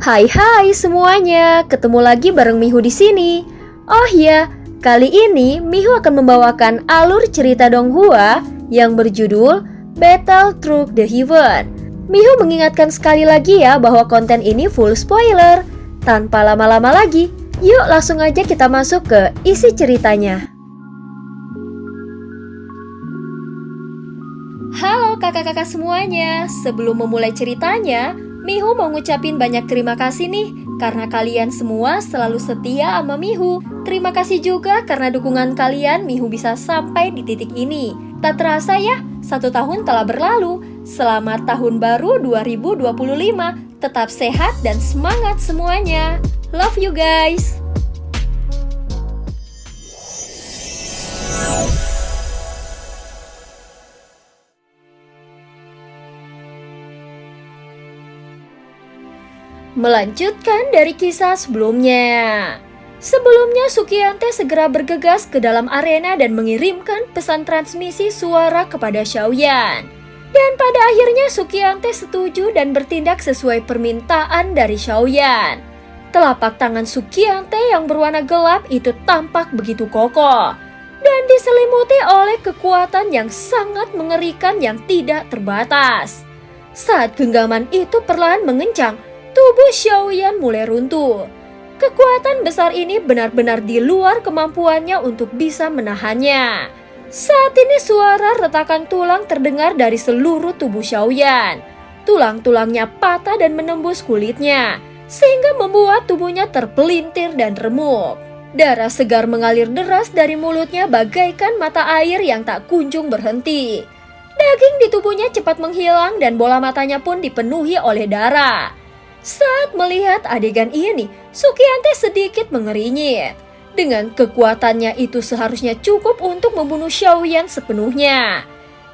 Hai semuanya, ketemu lagi bareng Mihu di sini. Oh ya, kali ini Mihu akan membawakan alur cerita Donghua yang berjudul Battle Through the Heaven. Mihu mengingatkan sekali lagi ya bahwa konten ini full spoiler. Tanpa lama-lama lagi, yuk langsung aja kita masuk ke isi ceritanya. Halo kakak-kakak semuanya, sebelum memulai ceritanya, Mihu mau ngucapin banyak terima kasih nih karena kalian semua selalu setia sama Mihu. Terima kasih juga karena dukungan kalian Mihu bisa sampai di titik ini. Tak terasa ya, 1 tahun telah berlalu. Selamat tahun baru 2025. Tetap sehat dan semangat semuanya. Love you guys. Melanjutkan dari kisah sebelumnya. Sebelumnya Sukiante segera bergegas ke dalam arena dan mengirimkan pesan transmisi suara kepada Xiaoyan. Dan pada akhirnya Sukiante setuju dan bertindak sesuai permintaan dari Xiaoyan. Telapak tangan Sukiante yang berwarna gelap itu tampak begitu kokoh dan diselimuti oleh kekuatan yang sangat mengerikan yang tidak terbatas. Saat genggaman itu perlahan mengencang, tubuh Xiaoyan mulai runtuh. Kekuatan besar ini benar-benar di luar kemampuannya untuk bisa menahannya. Saat ini suara retakan tulang terdengar dari seluruh tubuh Xiaoyan. Tulang-tulangnya patah dan menembus kulitnya, sehingga membuat tubuhnya terpelintir dan remuk. Darah segar mengalir deras dari mulutnya bagaikan mata air yang tak kunjung berhenti. Daging di tubuhnya cepat menghilang dan bola matanya pun dipenuhi oleh darah. Saat melihat adegan ini, Sukiante sedikit mengeringit. Dengan kekuatannya itu seharusnya cukup untuk membunuh Xiaoyan sepenuhnya.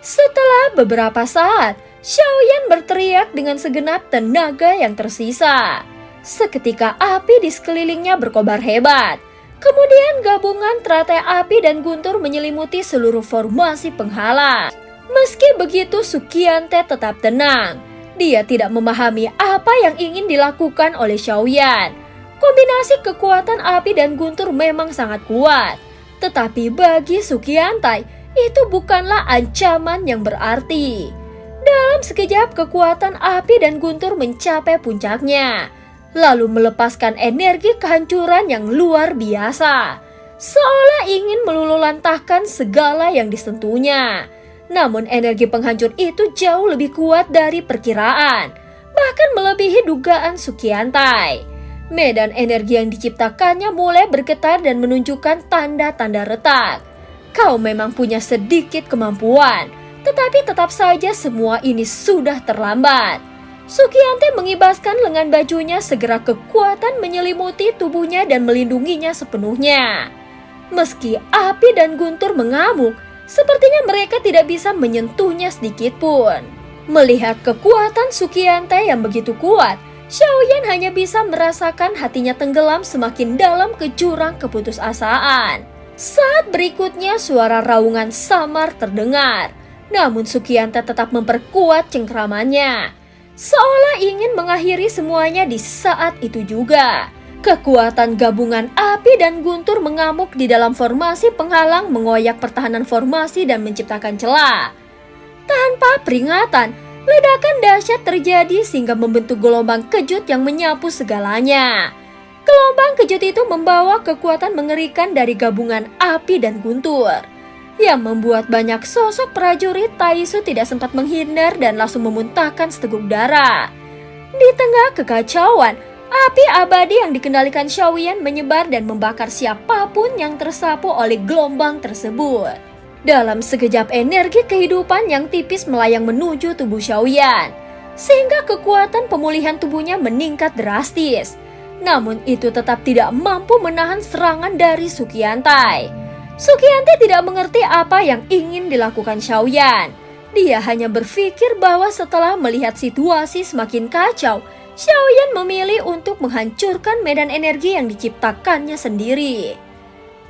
Setelah beberapa saat, Xiaoyan berteriak dengan segenap tenaga yang tersisa. Seketika api di sekelilingnya berkobar hebat. Kemudian gabungan teratai api dan guntur menyelimuti seluruh formasi penghalang. Meski begitu, Sukiante tetap tenang. Dia tidak memahami apa yang ingin dilakukan oleh Xiaoyan. Kombinasi kekuatan api dan guntur memang sangat kuat. Tetapi bagi Sukiante, itu bukanlah ancaman yang berarti. Dalam sekejap kekuatan api dan guntur mencapai puncaknya, lalu melepaskan energi kehancuran yang luar biasa. Seolah ingin meluluhlantahkan segala yang disentuhnya. Namun energi penghancur itu jauh lebih kuat dari perkiraan, bahkan melebihi dugaan Sukiante. Medan energi yang diciptakannya mulai bergetar dan menunjukkan tanda-tanda retak. Kau memang punya sedikit kemampuan, tetapi tetap saja semua ini sudah terlambat. Sukiante mengibaskan lengan bajunya, segera kekuatan menyelimuti tubuhnya dan melindunginya sepenuhnya. Meski api dan guntur mengamuk, sepertinya mereka tidak bisa menyentuhnya sedikit pun. Melihat kekuatan Sukiante yang begitu kuat, Xiaoyan hanya bisa merasakan hatinya tenggelam semakin dalam ke jurang keputusasaan. Saat berikutnya suara raungan samar terdengar, namun Sukiante tetap memperkuat cengkeramannya, seolah ingin mengakhiri semuanya di saat itu juga. Kekuatan gabungan api dan guntur mengamuk di dalam formasi penghalang, mengoyak pertahanan formasi dan menciptakan celah. Tanpa peringatan, ledakan dahsyat terjadi sehingga membentuk gelombang kejut yang menyapu segalanya. Gelombang kejut itu membawa kekuatan mengerikan dari gabungan api dan guntur, yang membuat banyak sosok prajurit Taisu tidak sempat menghindar dan langsung memuntahkan seteguk darah. Di tengah kekacauan, api abadi yang dikendalikan Xiaoyan menyebar dan membakar siapapun yang tersapu oleh gelombang tersebut. Dalam sekejap energi kehidupan yang tipis melayang menuju tubuh Xiaoyan, sehingga kekuatan pemulihan tubuhnya meningkat drastis. Namun itu tetap tidak mampu menahan serangan dari Sukiante. Sukiante tidak mengerti apa yang ingin dilakukan Xiaoyan. Dia hanya berpikir bahwa setelah melihat situasi semakin kacau, Xiaoyan memilih untuk menghancurkan medan energi yang diciptakannya sendiri.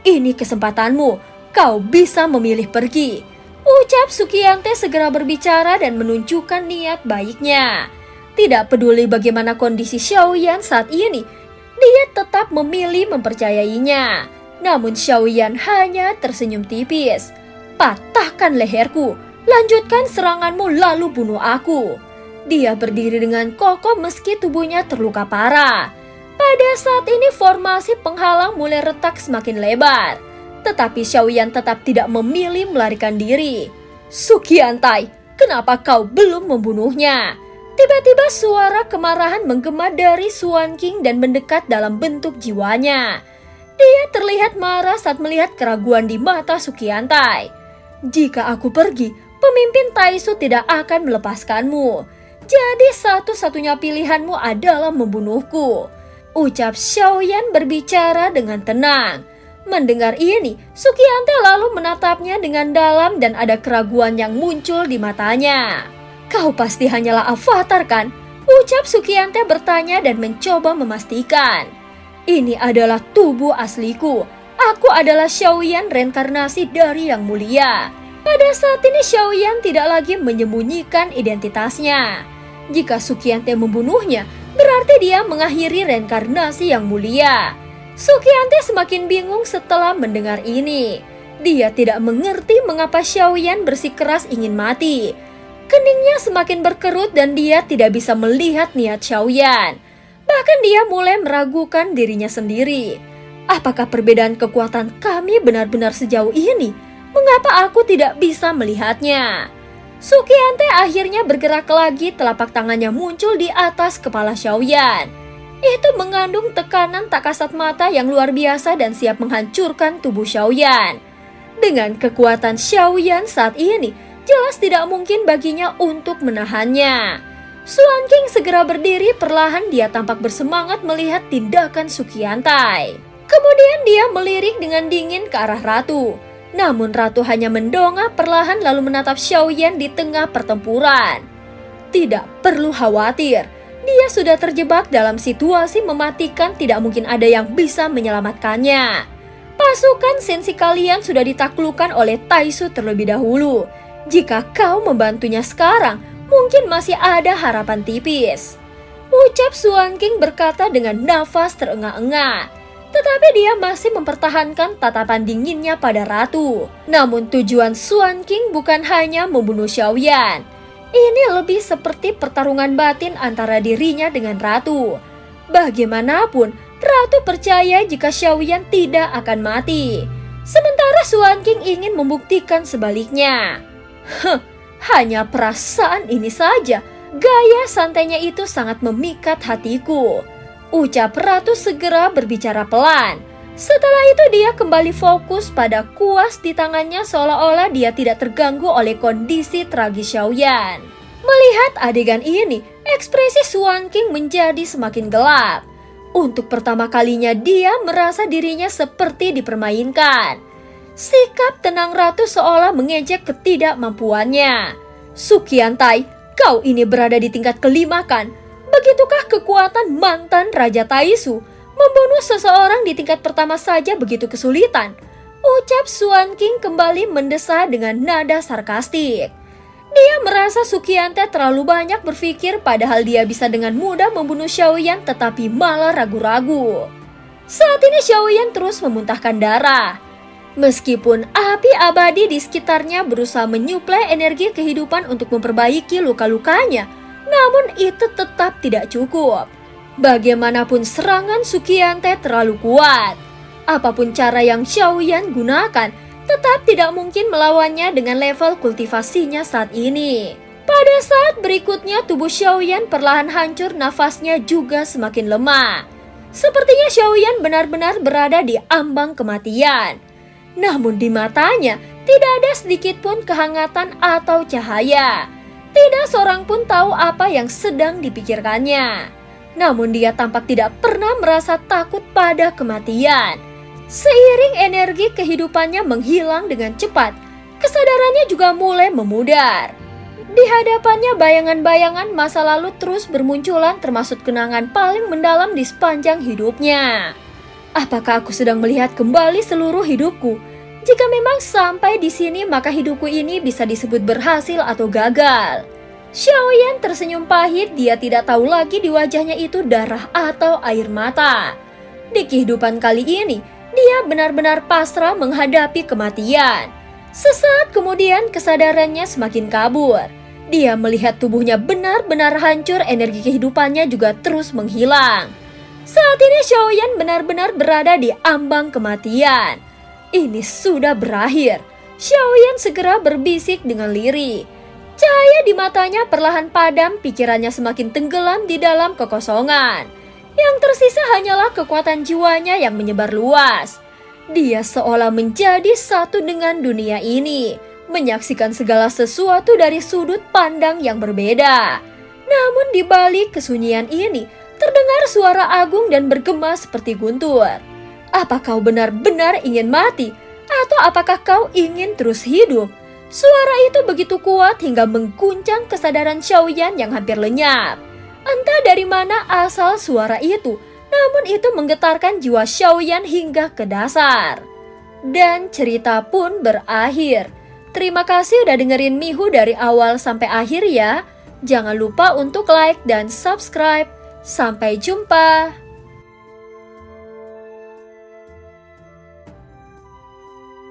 Ini kesempatanmu, kau bisa memilih pergi, ucap Sukiante segera berbicara dan menunjukkan niat baiknya. Tidak peduli bagaimana kondisi Xiaoyan saat ini, dia tetap memilih mempercayainya. Namun Xiaoyan hanya tersenyum tipis. Patahkan leherku, lanjutkan seranganmu lalu bunuh aku. Dia berdiri dengan kokoh meski tubuhnya terluka parah. Pada saat ini formasi penghalang mulai retak semakin lebar. Tetapi Xiaoyan tetap tidak memilih melarikan diri. Suqiantai, kenapa kau belum membunuhnya? Tiba-tiba suara kemarahan menggema dari Xuan King dan mendekat dalam bentuk jiwanya. Dia terlihat marah saat melihat keraguan di mata Suqiantai. Jika aku pergi, pemimpin Taisu tidak akan melepaskanmu. Jadi satu-satunya pilihanmu adalah membunuhku. Ucap Xiaoyan berbicara dengan tenang. Mendengar ini, Suqiantai lalu menatapnya dengan dalam dan ada keraguan yang muncul di matanya. Kau pasti hanyalah avatar kan? Ucap Suqiantai bertanya dan mencoba memastikan. Ini adalah tubuh asliku. Aku adalah Xiaoyan reinkarnasi dari Yang Mulia. Pada saat ini Xiaoyan tidak lagi menyembunyikan identitasnya. Jika Suqiantai membunuhnya, berarti dia mengakhiri reinkarnasi Yang Mulia. Suqiantai semakin bingung setelah mendengar ini. Dia tidak mengerti mengapa Xiaoyan bersikeras ingin mati. Keningnya semakin berkerut dan dia tidak bisa melihat niat Xiaoyan. Bahkan dia mulai meragukan dirinya sendiri. Apakah perbedaan kekuatan kami benar-benar sejauh ini? Mengapa aku tidak bisa melihatnya? Suqiantai akhirnya bergerak lagi, telapak tangannya muncul di atas kepala Xiaoyan. Itu mengandung tekanan tak kasat mata yang luar biasa dan siap menghancurkan tubuh Xiaoyan. Dengan kekuatan Xiaoyan saat ini, jelas tidak mungkin baginya untuk menahannya. Xuan King segera berdiri, perlahan dia tampak bersemangat melihat tindakan Suqiantai. Kemudian dia melirik dengan dingin ke arah ratu. Namun ratu hanya mendongak perlahan lalu menatap Xiaoyan di tengah pertempuran. Tidak perlu khawatir, dia sudah terjebak dalam situasi mematikan, tidak mungkin ada yang bisa menyelamatkannya. Pasukan sensi kalian sudah ditaklukkan oleh Taisu terlebih dahulu. Jika kau membantunya sekarang, mungkin masih ada harapan tipis. Ucap Xuan King berkata dengan nafas terengah-engah. Tetapi dia masih mempertahankan tatapan dinginnya pada ratu. Namun tujuan Xuan King bukan hanya membunuh Xiaoyan. Ini lebih seperti pertarungan batin antara dirinya dengan ratu. Bagaimanapun, ratu percaya jika Xiaoyan tidak akan mati. Sementara Xuan King ingin membuktikan sebaliknya. Hanya perasaan ini saja. Gaya santainya itu sangat memikat hatiku. Ucap ratu segera berbicara pelan. Setelah itu dia kembali fokus pada kuas di tangannya seolah-olah dia tidak terganggu oleh kondisi tragis Xiaoyan. Melihat adegan ini, ekspresi Xuan King menjadi semakin gelap. Untuk pertama kalinya dia merasa dirinya seperti dipermainkan. Sikap tenang ratu seolah mengejek ketidakmampuannya. Suqiantai, kau ini berada di tingkat kelima kan? Begitukah kekuatan mantan Raja Taisu? Membunuh seseorang di tingkat pertama saja begitu kesulitan. Ucap Xuan King kembali mendesah dengan nada sarkastik. Dia merasa Suqiantai terlalu banyak berpikir padahal dia bisa dengan mudah membunuh Xiaoyan tetapi malah ragu-ragu. Saat ini Xiaoyan terus memuntahkan darah. Meskipun api abadi di sekitarnya berusaha menyuplai energi kehidupan untuk memperbaiki luka-lukanya, namun itu tetap tidak cukup. Bagaimanapun serangan Suqiantai terlalu kuat. Apapun cara yang Xiaoyan gunakan, tetap tidak mungkin melawannya dengan level kultivasinya saat ini. Pada saat berikutnya tubuh Xiaoyan perlahan hancur, nafasnya juga semakin lemah. Sepertinya Xiaoyan benar-benar berada di ambang kematian. Namun di matanya tidak ada sedikit pun kehangatan atau cahaya. Tidak seorang pun tahu apa yang sedang dipikirkannya. Namun dia tampak tidak pernah merasa takut pada kematian. Seiring energi kehidupannya menghilang dengan cepat, kesadarannya juga mulai memudar. Di hadapannya bayangan-bayangan masa lalu terus bermunculan, termasuk kenangan paling mendalam di sepanjang hidupnya. Apakah aku sedang melihat kembali seluruh hidupku? Jika memang sampai di sini, maka hidupku ini bisa disebut berhasil atau gagal. Xiaoyan tersenyum pahit, dia tidak tahu lagi di wajahnya itu darah atau air mata. Di kehidupan kali ini, dia benar-benar pasrah menghadapi kematian. Sesaat kemudian kesadarannya semakin kabur. Dia melihat tubuhnya benar-benar hancur, energi kehidupannya juga terus menghilang. Saat ini Xiaoyan benar-benar berada di ambang kematian. Ini sudah berakhir. Xiaoyan segera berbisik dengan lirih. Cahaya di matanya perlahan padam, pikirannya semakin tenggelam di dalam kekosongan. Yang tersisa hanyalah kekuatan jiwanya yang menyebar luas. Dia seolah menjadi satu dengan dunia ini, menyaksikan segala sesuatu dari sudut pandang yang berbeda. Namun di balik kesunyian ini, terdengar suara agung dan bergema seperti guntur. Apa kau benar-benar ingin mati? Atau apakah kau ingin terus hidup? Suara itu begitu kuat hingga mengguncang kesadaran Xiaoyan yang hampir lenyap. Entah dari mana asal suara itu, namun itu menggetarkan jiwa Xiaoyan hingga ke dasar. Dan cerita pun berakhir. Terima kasih udah dengerin Mihu dari awal sampai akhir ya. Jangan lupa untuk like dan subscribe. Sampai jumpa.